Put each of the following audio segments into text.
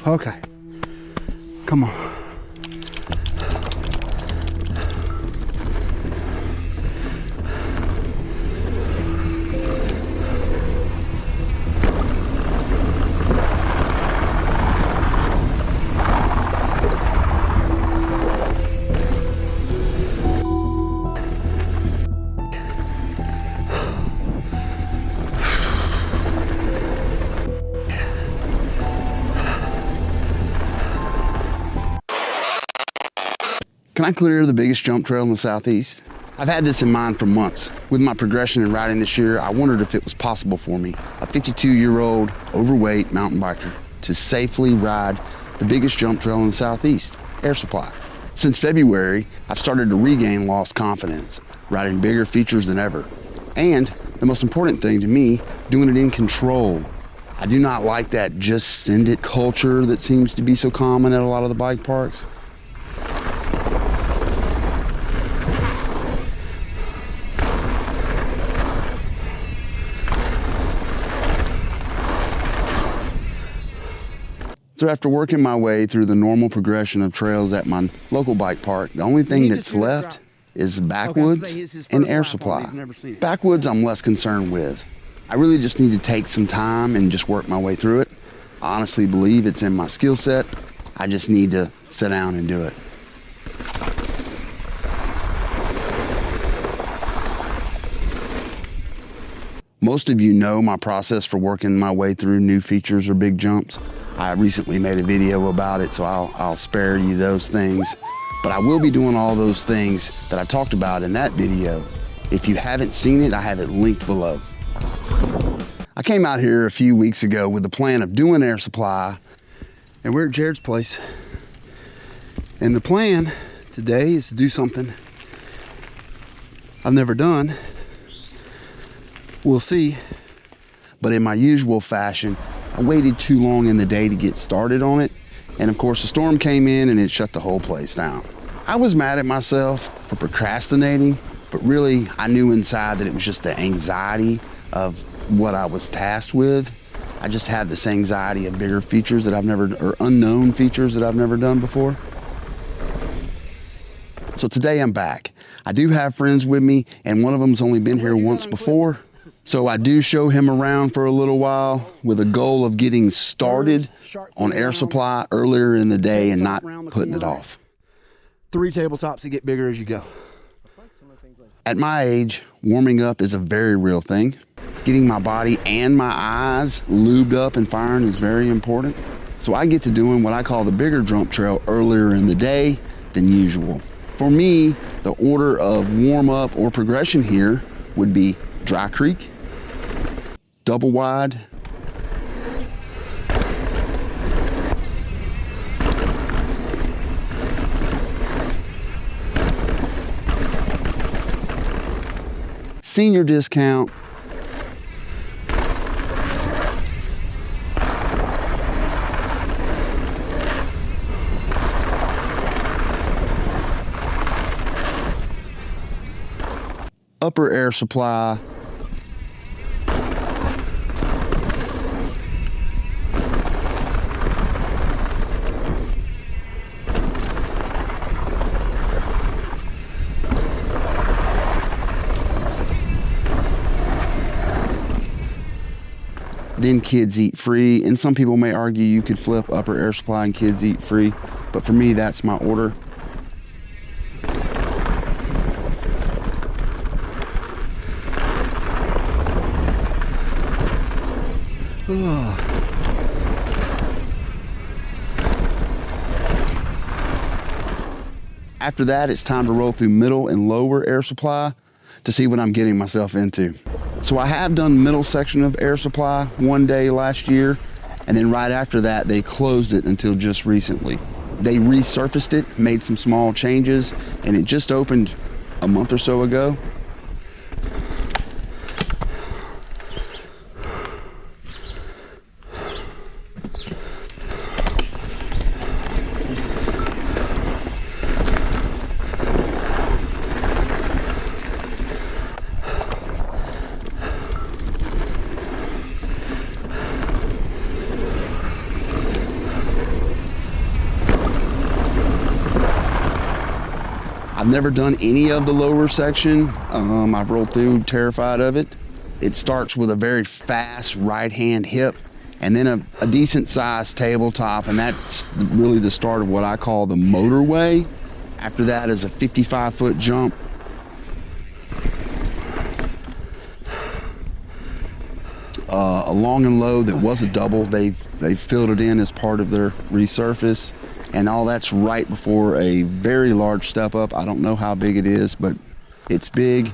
Okay. Come on. Can I clear the biggest jump trail in the Southeast? I've had this in mind for months. With my progression in riding this year, I wondered if it was possible for me, a 52-year-old overweight mountain biker, to safely ride the biggest jump trail in the Southeast, Air Supply. Since February, I've started to regain lost confidence, riding bigger features than ever. And the most important thing to me, doing it in control. I do not like that just send it culture that seems to be so common at a lot of the bike parks. So after working my way through the normal progression of trails at my local bike park, the only thing that's left is backwoods and Air Supply. Backwoods I'm less concerned with. I really just need to take some time and just work my way through it. I honestly believe it's in my skill set. I just need to sit down and do it. Most of you know my process for working my way through new features or big jumps. I recently made a video about it, so I'll spare you those things. But I will be doing all those things that I talked about in that video. If you haven't seen it, I have it linked below. I came out here a few weeks ago with the plan of doing Air Supply, and we're at Jarrod's place. And the plan today is to do something I've never done. We'll see. But in my usual fashion, I waited too long in the day to get started on it. And of course, the storm came in and it shut the whole place down. I was mad at myself for procrastinating, but really I knew inside that it was just the anxiety of what I was tasked with. I just had this anxiety of bigger features that I've never, or unknown features that I've never done before. So today I'm back. I do have friends with me, and one of them's only been here once before. So I do show him around for a little while with a goal of getting started on Air Supply earlier in the day and not putting it off. 3 tabletops that get bigger as you go. At my age, warming up is a very real thing. Getting my body and my eyes lubed up and firing is very important. So I get to doing what I call the bigger jump trail earlier in the day than usual. For me, the order of warm up or progression here would be Dry Creek, Double Wide, Senior Discount, Upper Air Supply, then Kids Eat Free. And some people may argue you could flip Upper Air Supply and Kids Eat Free, but for me that's my order. After that, it's time to roll through Middle and Lower Air Supply to see what I'm getting myself into. So I have done middle section of Air Supply one day last year, and then right after that, they closed it until just recently. They resurfaced it, made some small changes, and it just opened a month or so ago. I've never done any of the lower section. I've rolled through terrified of it. It starts with a very fast right-hand hip and then a decent sized tabletop, and that's really the start of what I call the motorway. After that is a 55-foot jump. A long and low that was a double. They filled it in as part of their resurface, and all that's right before a very large step up. I don't know how big it is, but it's big.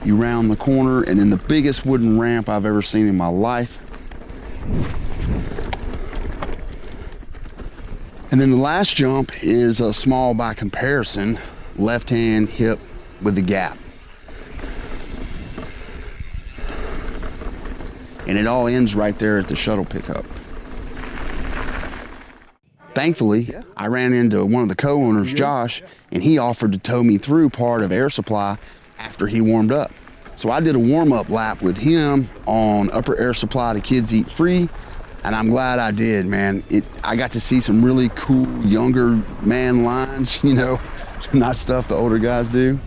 You round the corner, and then the biggest wooden ramp I've ever seen in my life. And then the last jump is a small by comparison, left-hand hip with the gap. And it all ends right there at the shuttle pickup. Thankfully, I ran into one of the co-owners, Josh, and he offered to tow me through part of Air Supply after he warmed up. So I did a warm-up lap with him on Upper Air Supply to Kids Eat Free, and I'm glad I did, man. I got to see some really cool younger man lines, you know, not stuff the older guys do.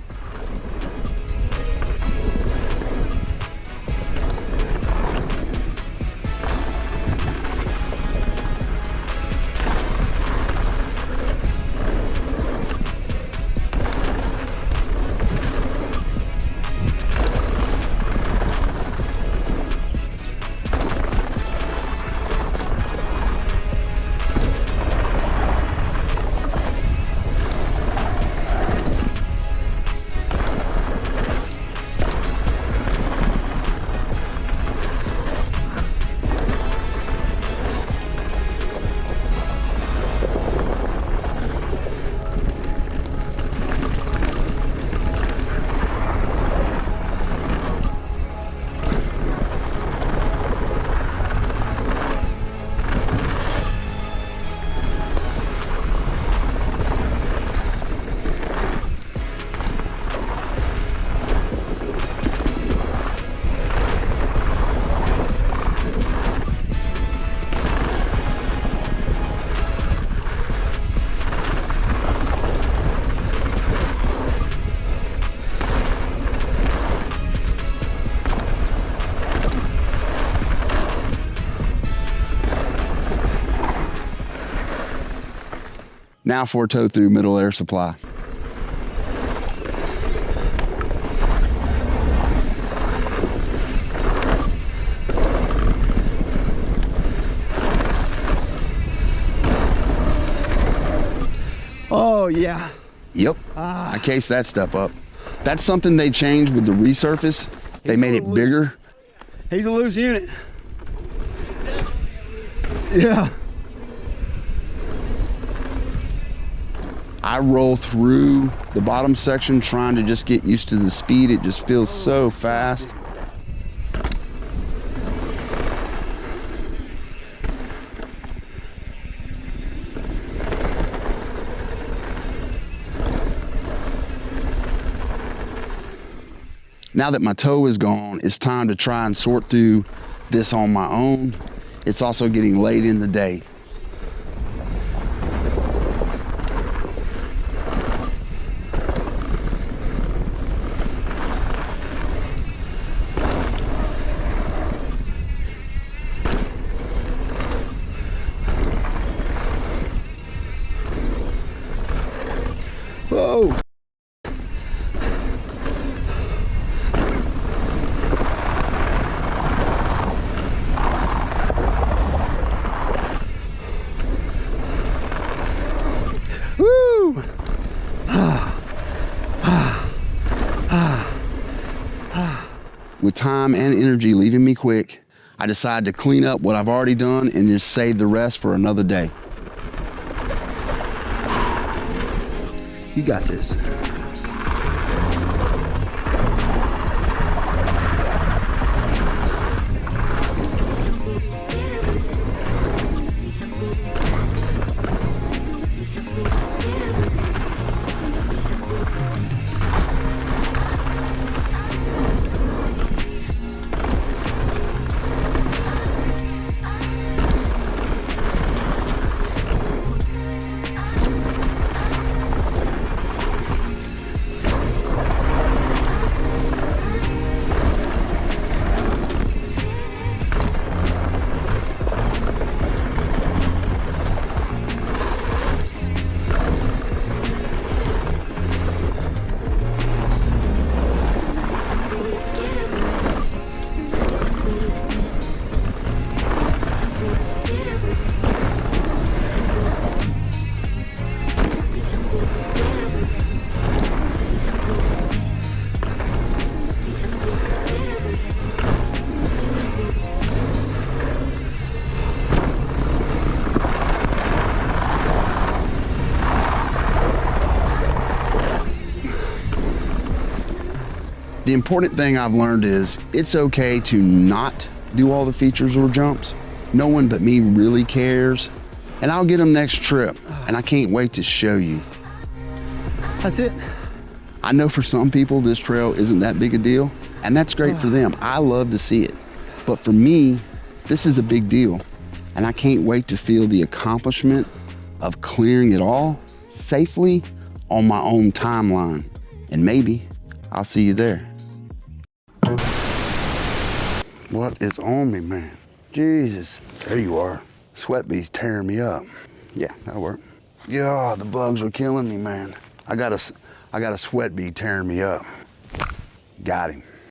Now for a tow through Middle Air Supply. Oh yeah. Yep, I cased that step up. That's something they changed with the resurface. They made it bigger. He's a loose unit. Yeah. I roll through the bottom section trying to just get used to the speed. It just feels so fast. Now that my tow is gone, it's time to try and sort through this on my own. It's also getting late in the day. Whoa. Woo. With time and energy leaving me quick, I decided to clean up what I've already done and just save the rest for another day. You got this. important thing I've learned is it's okay to not do all the features or jumps. No one but me really cares, and I'll get them next trip, and I can't wait to show you. That's it. I know for some people this trail isn't that big a deal, and that's great for them. I love to see it. But for me, this is a big deal, and I can't wait to feel the accomplishment of clearing it all safely on my own timeline. And maybe I'll see you there. What is on me, man? Jesus, there you are. Sweat bee's tearing me up. Yeah, that'll work. Yeah, the bugs are killing me, man. I got a sweat bee tearing me up. Got him.